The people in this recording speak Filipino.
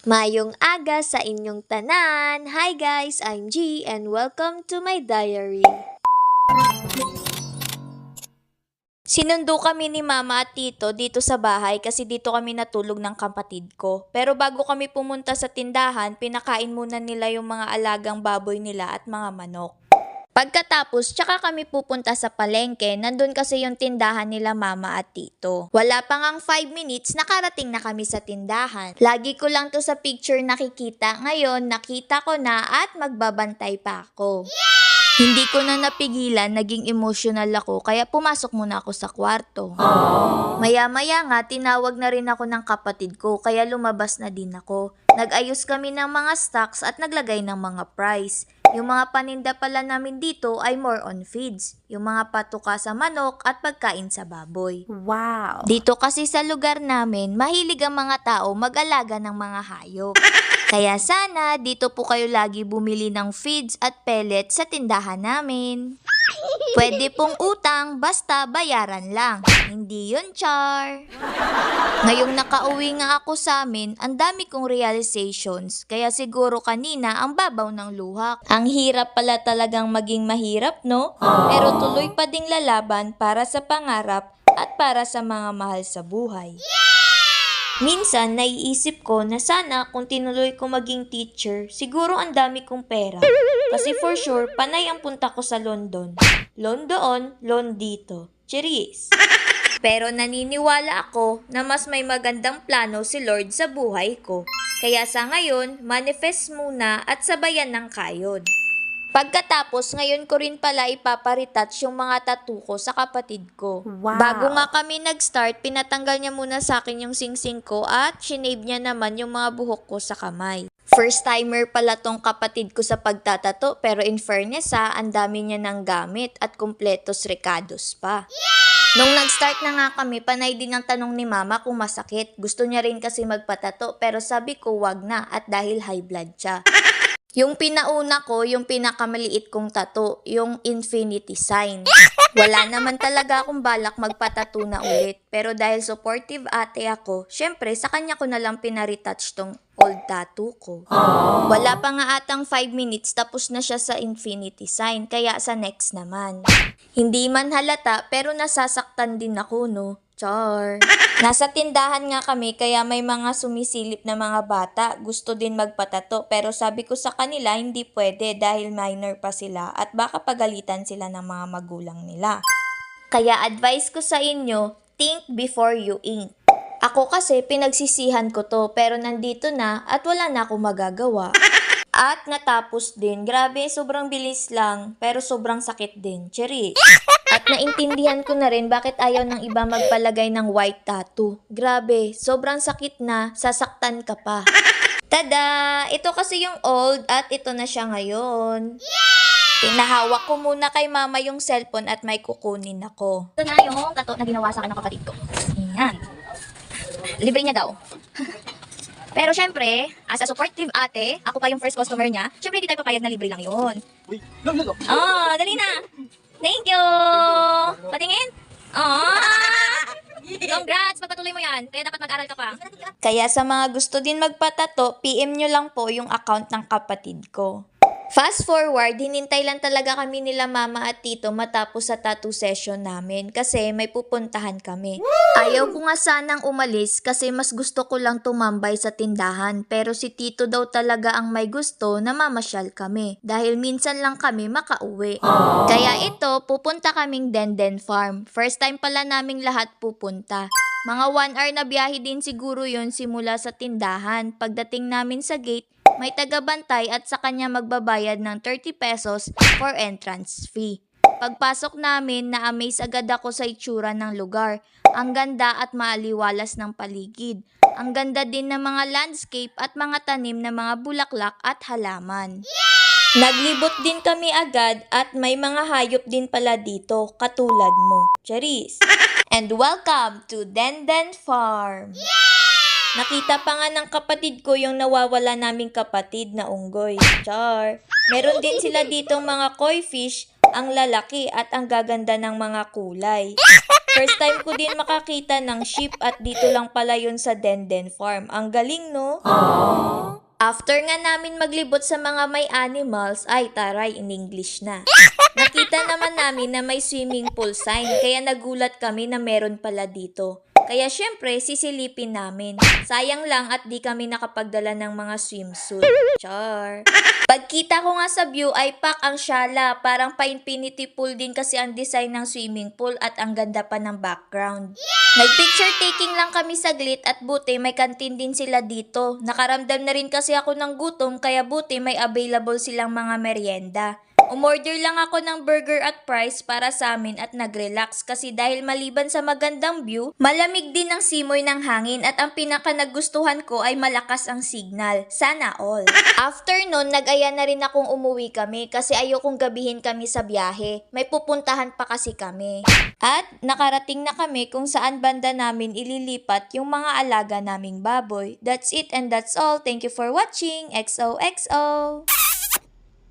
Mayong aga sa inyong tanan! Hi guys, I'm G and welcome to my diary. Sinundo kami ni mama at tito dito sa bahay kasi dito kami natulog ng kapatid ko. Pero bago kami pumunta sa tindahan, pinakain muna nila yung mga alagang baboy nila at mga manok. Pagkatapos, tsaka kami pupunta sa palengke, nandun kasi yung tindahan nila mama at tito. Wala pa ngang 5 minutes, nakarating na kami sa tindahan. Lagi ko lang to sa picture nakikita, ngayon nakita ko na at magbabantay pa ako. Hindi ko na napigilan, naging emotional ako, kaya pumasok muna ako sa kwarto. Maya-maya nga, tinawag na rin ako ng kapatid ko, kaya lumabas na din ako. Nag-ayos kami ng mga stocks at naglagay ng mga price. Yung mga paninda pala namin dito ay more on feeds. Yung mga patuka sa manok at pagkain sa baboy. Wow! Dito kasi sa lugar namin, mahilig ang mga tao mag-alaga ng mga hayop. Kaya sana dito po kayo lagi bumili ng feeds at pellets sa tindahan namin. Pwede pong utang, basta bayaran lang. Hindi yun, char. Ngayong nakauwi nga ako sa amin, ang dami kong realizations. Kaya siguro kanina ang babaw ng luha. Ang hirap pala talagang maging mahirap, no? Pero tuloy pa ding lalaban para sa pangarap at para sa mga mahal sa buhay. Minsan, naiisip ko na sana kung tinuloy ko maging teacher, siguro ang dami kong pera. Kasi for sure, panay ang punta ko sa London. Loan doon, loan dito. Cheers! Pero naniniwala ako na mas may magandang plano si Lord sa buhay ko. Kaya sa ngayon, manifest muna at sabayan ng kayod. Pagkatapos, ngayon ko rin pala ipaparetouch yung mga tattoo ko sa kapatid ko. Wow. Bago nga kami nag-start, pinatanggal niya muna sa akin yung singsing ko at shinave niya naman yung mga buhok ko sa kamay. First timer pala tong kapatid ko sa pagtatato, pero in fairness ang dami niya ng gamit at kumpletos recados pa. Nung nag-start na nga kami, panay din ang tanong ni mama kung masakit. Gusto niya rin kasi magpatato pero sabi ko wag na at dahil high blood siya. Yung pinauna ko, yung pinakamaliit kong tattoo, yung infinity sign. Wala naman talaga akong balak magpatattoo na ulit. Pero dahil supportive ate ako, syempre sa kanya ko na lang pinaretouch tong old tattoo ko. Wala pa nga atang 5 minutes tapos na siya sa infinity sign, kaya sa next naman. Hindi man halata pero nasasaktan din ako, no? Char. Nasa tindahan nga kami kaya may mga sumisilip na mga bata. Gusto din magpatato pero sabi ko sa kanila hindi pwede dahil minor pa sila at baka pagalitan sila ng mga magulang nila. Kaya advice ko sa inyo, think before you ink. Ako kasi pinagsisihan ko to pero nandito na at wala na akong magagawa. At natapos din. Grabe, sobrang bilis lang pero sobrang sakit din. Cherry. At naintindihan ko na rin bakit ayaw ng iba magpalagay ng white tattoo. Grabe, sobrang sakit na, sasaktan ka pa. Tada! Ito kasi yung old at ito na siya ngayon. Pinahawak ko muna kay mama yung cellphone at may kukunin ako. Ito na yung tattoo na ginawa sa akin ng kapatid ko. Ayan. Libre niya daw. Pero syempre, as a supportive ate, ako pa yung first customer niya, syempre hindi tayo papayag na libre lang yun. Oh, dali na! Thank you! Patingin? Congrats! Pagpatuloy mo yan. Kaya dapat mag-aral ka pa. Kaya sa mga gusto din magpatato, PM nyo lang po yung account ng kapatid ko. Fast forward, hinintay lang talaga kami nila mama at tito matapos sa tattoo session namin kasi may pupuntahan kami. Ayaw ko nga sanang umalis kasi mas gusto ko lang tumambay sa tindahan pero si tito daw talaga ang may gusto na mamasyal kami dahil minsan lang kami makauwi. Kaya ito, pupunta kaming Denden Farm. First time pala naming lahat pupunta. Mga 1 hour na biyahe din siguro yun simula sa tindahan. Pagdating namin sa gate, may tagabantay at sa kanya magbabayad ng 30 pesos for entrance fee. Pagpasok namin, na-amaze agad ako sa itsura ng lugar. Ang ganda at maaliwalas ng paligid. Ang ganda din ng mga landscape at mga tanim na mga bulaklak at halaman. Naglibot din kami agad at may mga hayop din pala dito, katulad mo. Charis! And welcome to Denden Farm! Nakita pa nga ng kapatid ko yung nawawala naming kapatid na unggoy. Char! Meron din sila ditong mga koi fish, ang lalaki at ang gaganda ng mga kulay. First time ko din makakita ng sheep at dito lang pala yun sa Denden Farm. Ang galing, no? After nga namin maglibot sa mga may animals, ay taray, in English na. Nakita naman namin na may swimming pool sign, kaya nagulat kami na meron pala dito. Kaya syempre, sisilipin namin. Sayang lang at di kami nakapagdala ng mga swimsuit. Char. Pagkita ko nga sa view ay pak ang syala. Parang pa-infinity pool din kasi ang design ng swimming pool at ang ganda pa ng background. Nag-picture taking lang kami saglit at buti may kantin din sila dito. Nakaramdam na rin kasi ako ng gutom kaya buti may available silang mga merienda. Umorder lang ako ng burger at fries para sa amin at nag-relax kasi dahil maliban sa magandang view, malamig din ang simoy ng hangin at ang pinaka nagustuhan ko ay malakas ang signal. Sana all. After nun, nag-aya na rin akong umuwi kami kasi ayokong gabihin kami sa biyahe. May pupuntahan pa kasi kami. At nakarating na kami kung saan banda namin ililipat yung mga alaga naming baboy. That's it and that's all. Thank you for watching. XOXO!